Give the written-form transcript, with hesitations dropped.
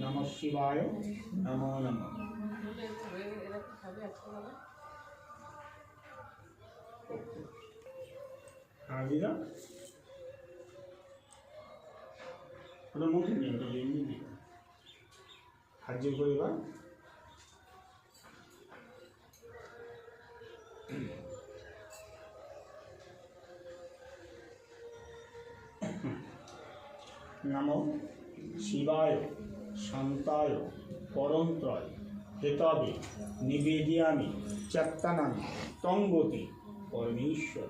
नमः शिवाय नमो नमः। आदिरा ওটা মুখে নিয়ে ওটা এমনি দিই হাত জোর করে এবার नमो शिवाय शांताय परंत्रय हेतवे निवेदयामि चत्तानां तंगति परमेश्वर।